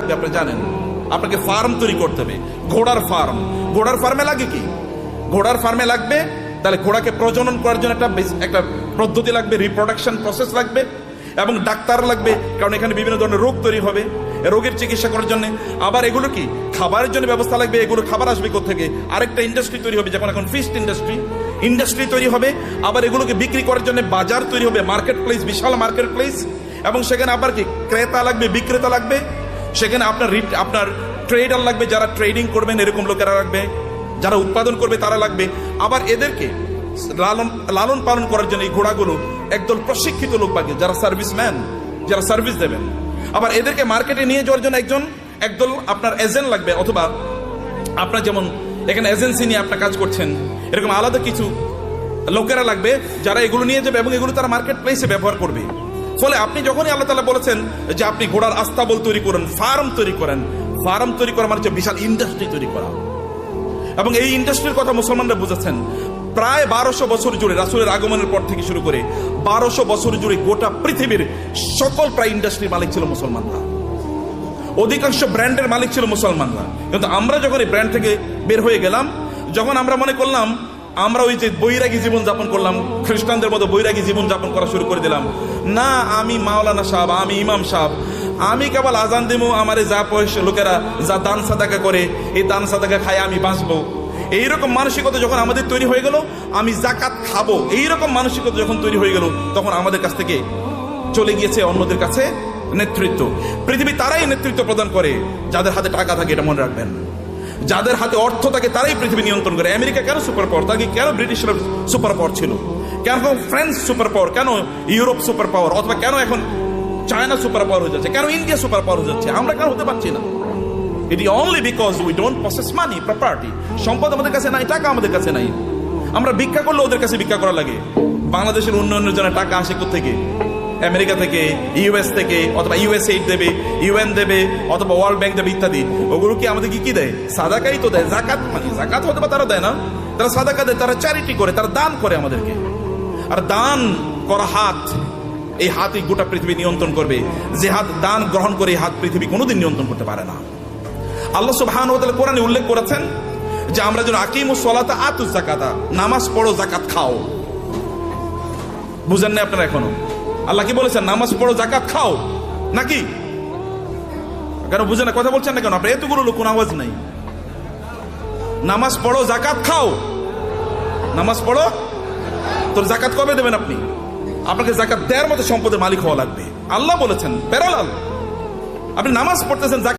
লাগবে আপনি জানেন। আপনাকে ফার্ম তৈরি করতে হবে, ঘোড়ার ফার্ম। ঘোড়ার ফার্মে লাগে কি? ঘোড়ার ফার্মে লাগবে তাহলে ঘোড়াকে প্রজনন করার জন্য একটা পদ্ধতি লাগবে, রিপ্রোডাকশন প্রসেস লাগবে, এবং ডাক্তার লাগবে, কারণ এখানে বিভিন্ন ধরনের রোগ তৈরি হবে, রোগের চিকিৎসা করার জন্য। আবার এগুলো কি খাবারের জন্য ব্যবস্থা লাগবে, এগুলো খাবার আসবে কোথেকে? আরেকটা ইন্ডাস্ট্রি তৈরি হবে, যেমন এখন ফিশ ইন্ডাস্ট্রি তৈরি হবে। আবার এগুলোকে বিক্রি করার জন্য বাজার তৈরি হবে, মার্কেট প্লেস, বিশাল মার্কেট প্লেস, এবং সেখানে আবার কি ক্রেতা লাগবে, বিক্রেতা লাগবে, সেখানে আপনার ট্রেডার লাগবে, যারা ট্রেডিং করবেন এরকম লোকেরা লাগবে, যারা উৎপাদন করবে তারা লাগবে। আবার এদেরকে লালন পালন করার জন্য এই ঘোড়াগুলো একদল প্রশিক্ষিত লোক লাগবে, যারা সার্ভিসম্যান, যারা সার্ভিস দেবেন। আবার এদেরকে মার্কেটে নিয়ে যাওয়ার জন্য একদল আপনার এজেন্ট লাগবে, অথবা আপনার যেমন এখানে এজেন্সি নিয়ে আপনার কাজ করছেন, এরকম আলাদা কিছু লোকেরা লাগবে যারা এগুলো নিয়ে যাবে, এবং এগুলো তারা মার্কেট প্লেসে ব্যবহার করবে। ফলে আপনি যখনই আল্লাহ তাআলা বলেছেন যে আপনি ঘোড়ার আস্তাবল তৈরি করেন, ফার্ম তৈরি করেন, ফার্ম তৈরি করা মানে হচ্ছে বিশাল ইন্ডাস্ট্রি তৈরি করা। এবং এই ইন্ডাস্ট্রির কথা মুসলমানরা বুঝেছেন। প্রায় 1200 বছর জুড়ে, রাসূলের আগমনের পর থেকে শুরু করে 1200 বছর জুড়ে গোটা পৃথিবীর সকল প্রায় ইন্ডাস্ট্রির মালিক ছিল মুসলমানরা, অধিকাংশ ব্র্যান্ডের মালিক ছিল মুসলমানরা। কিন্তু আমরা যখন এই ব্র্যান্ড থেকে বের হয়ে গেলাম, যখন আমরা মনে করলাম আমরা ওই যে বৈরাগী জীবন যাপন করলাম, খ্রিস্টানদের মতো বৈরাগী জীবন যাপন করা শুরু করে দিলাম, না আমি মাওলানা সাহেব, আমি ইমাম সাহেব, আমি কেবল আজান দেবো, আমার যা পয়সা লোকেরা যা দান সাদাকা করে এই দান সাদাকা খায় আমি বাঁচবো, এইরকম মানসিকতা যখন আমাদের তৈরি হয়ে গেল, আমি জাকাত খাবো, এইরকম মানসিকতা যখন তৈরি হয়ে গেল, তখন আমাদের কাছ থেকে চলে গিয়েছে অন্যদের কাছে নেতৃত্ব। পৃথিবী তারাই নেতৃত্ব প্রদান করে যাদের হাতে টাকা থাকে, এটা মনে রাখবেন। যাদের হাতে অর্থ থাকে তারাই পৃথিবী নিয়ন্ত্রণ করে। আমেরিকা কেন সুপার পাওয়ার? তাকে কেন ব্রিটিশরা সুপার পাওয়ার ছিল? কেন ফ্রান্স সুপার পাওয়ার? কেন ইউরোপ সুপার পাওয়ার? অথবা কেন এখন চায়না সুপার পাওয়ার হয়ে যাচ্ছে? কেন ইন্ডিয়া সুপার পাওয়ার হয়ে যাচ্ছে? আমরা কেন হতে পারছি না? It is only because we don't possess money, property. সম্পদ আমাদের কাছে নাই, টাকা আমাদের কাছে নাই। আমরা ভিক্ষা করলে ওদের কাছে ভিক্ষা করা লাগে। বাংলাদেশের উন্নয়নের জন্য টাকা আসে কোত্থেকে? আমেরিকা থেকে, ইউএস থেকে, অথবা ইউএসএইড দেবে, ইউএন দেবে, অথবা ওয়ার্ল্ড ব্যাংক দেবে ইত্যাদি। ওগুলো কি আমাদের কি দেয়? সাদাকাই তো দেয়। জাকাত মানে জাকাত হতে বা তারা দেয় না, তারা সাদাকা দেয়, তারা চ্যারিটি করে, তারা দান করে আমাদেরকে। আর দান করা হাত, এই হাতই গোটা পৃথিবী নিয়ন্ত্রণ করবে। যে হাত দান গ্রহণ করে, এই হাত পৃথিবী কোনোদিন নিয়ন্ত্রণ করতে পারে না। আল্লাহ সুবহানাহু ওয়া তাআলা কোরআনে উল্লেখ করেছেন যে আমরা যেন আকিমুস সালাতা আতুজ যাকাতা, নামাজ পড়ো, যাকাত খাও। বুঝেন না আপনারা এখনো? আল্লাহ কি বলেছেন? নামাজ পড়ো, যাকাত খাও, নাকি? কেন বুঝেন না? কথা বলছেন না কেন? আপনার এতগুলো লোক, কোন আওয়াজ নাই। নামাজ পড়ো, যাকাত খাও। নামাজ পড়ো, তোর যাকাত কবে দেবেন আপনি? আপনাকে যাকাত দেওয়ার মতো সম্পদের মালিক হওয়া লাগবে। আল্লাহ বলেছেন প্যারালাল। আপনি নামাজ পড়তেছেন,